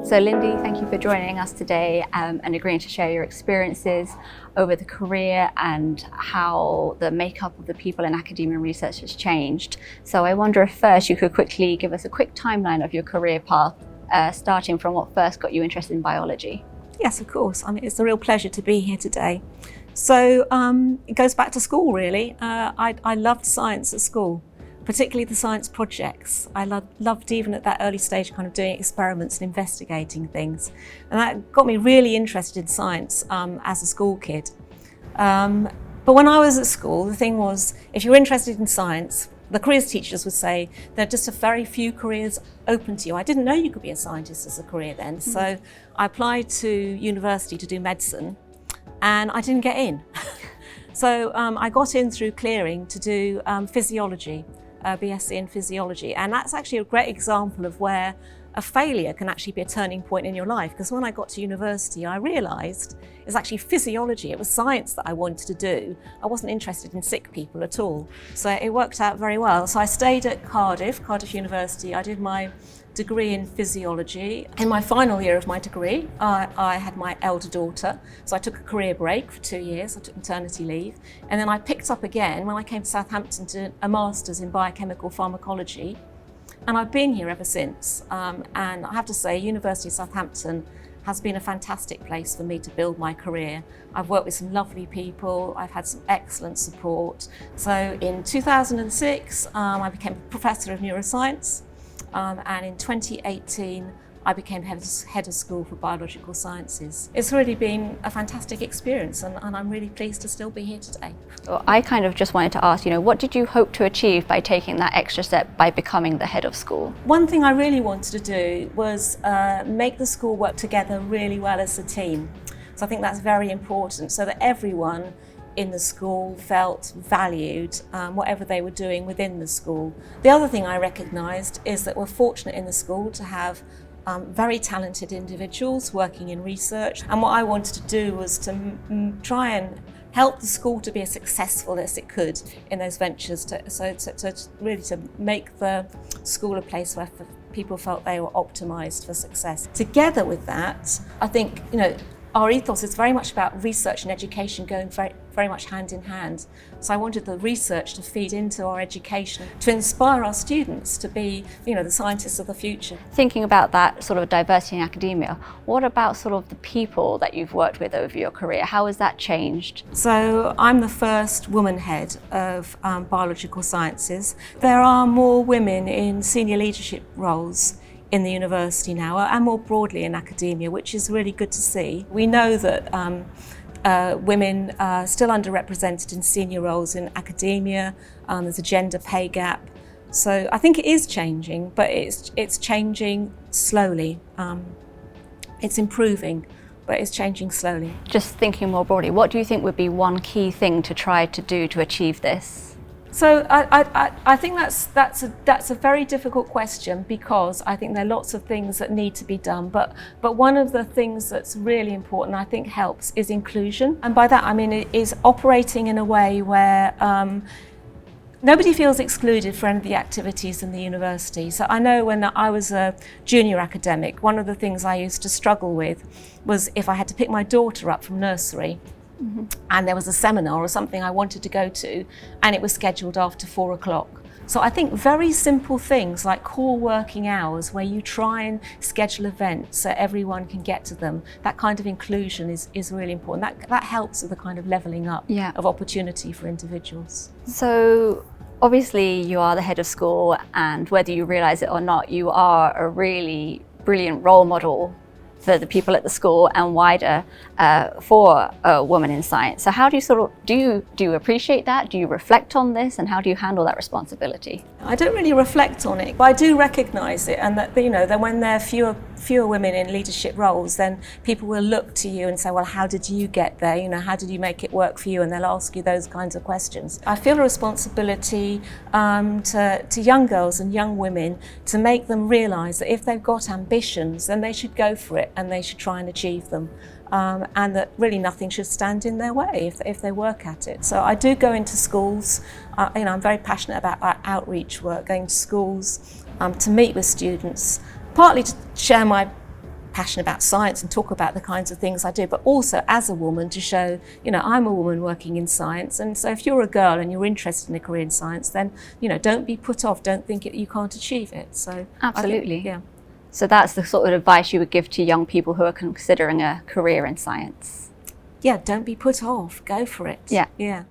So Lindy, thank you for joining us today and agreeing to share your experiences over the career and how the makeup of the people in academia and research has changed. So I wonder if first you could quickly give us a quick timeline of your career path, starting from what first got you interested in biology. Yes, of course. I mean, it's a real pleasure to be here today. So it goes back to school, really. I loved science at school, particularly the science projects. I loved even at that early stage kind of doing experiments and investigating things. And that got me really interested in science as a school kid. But when I was at school, the thing was, if you're interested in science, the careers teachers would say there are just a very few careers open to you. I didn't know you could be a scientist as a career then. So I applied to university to do medicine and I didn't get in. So I got in through clearing to do physiology. BSc in physiology, and that's actually a great example of where a failure can actually be a turning point in your life, because when I got to university I realised it's actually physiology, it was science that I wanted to do. I wasn't interested in sick people at all, so it worked out very well. So I stayed at Cardiff University. I did my degree in physiology. In my final year of my degree, I had my elder daughter, so I took a career break for 2 years. I took maternity leave, and then I picked up again when I came to Southampton to do a master's in biochemical pharmacology, and I've been here ever since. And I have to say, University of Southampton has been a fantastic place for me to build my career. I've worked with some lovely people, I've had some excellent support. So in 2006, I became a professor of neuroscience. And in 2018, I became head of school for biological sciences. It's really been a fantastic experience, and I'm really pleased to still be here today. Well, I kind of just wanted to ask, what did you hope to achieve by taking that extra step by becoming the head of school? One thing I really wanted to do was make the school work together really well as a team. So I think that's very important, so that everyone in the school felt valued, whatever they were doing within the school. The other thing I recognised is that we're fortunate in the school to have very talented individuals working in research, and what I wanted to do was to try and help the school to be as successful as it could in those ventures, to really make the school a place where people felt they were optimised for success. Together with that, I think our ethos is very much about research and education going very much hand in hand. So I wanted the research to feed into our education, to inspire our students to be, the scientists of the future. Thinking about that sort of diversity in academia, what about sort of the people that you've worked with over your career? How has that changed? So I'm the first woman head of biological sciences. There are more women in senior leadership roles in the university now, and more broadly in academia, which is really good to see. We know that women are still underrepresented in senior roles in academia. There's a gender pay gap. So I think it is changing, but it's changing slowly. It's improving, but it's changing slowly. Just thinking more broadly, what do you think would be one key thing to try to do to achieve this? So I think that's a very difficult question, because I think there are lots of things that need to be done. But one of the things that's really important, I think helps, is inclusion. And by that I mean it is operating in a way where nobody feels excluded for any of the activities in the university. So I know when I was a junior academic, one of the things I used to struggle with was if I had to pick my daughter up from nursery. And there was a seminar or something I wanted to go to, and it was scheduled after 4 o'clock. So I think very simple things like core working hours, where you try and schedule events so everyone can get to them, that kind of inclusion is really important. That helps with the kind of levelling up of opportunity for individuals. So obviously you are the head of school, and whether you realise it or not, you are a really brilliant role model for the people at the school and wider for a woman in science. So how do you do you appreciate that? Do you reflect on this, and how do you handle that responsibility? I don't really reflect on it, but I do recognise it, and that that when there are fewer women in leadership roles, then people will look to you and say, well, how did you get there? How did you make it work for you? And they'll ask you those kinds of questions. I feel a responsibility to young girls and young women to make them realise that if they've got ambitions, then they should go for it and they should try and achieve them. And that really nothing should stand in their way if they work at it. So I do go into schools. I'm very passionate about our outreach work, going to schools to meet with students, partly to share my passionate about science and talk about the kinds of things I do, but also as a woman to show, you know, I'm a woman working in science. And so if you're a girl and you're interested in a career in science, then, you know, don't be put off, don't think you can't achieve it. So absolutely. Yeah. So that's the sort of advice you would give to young people who are considering a career in science. Yeah, don't be put off, go for it. Yeah. Yeah.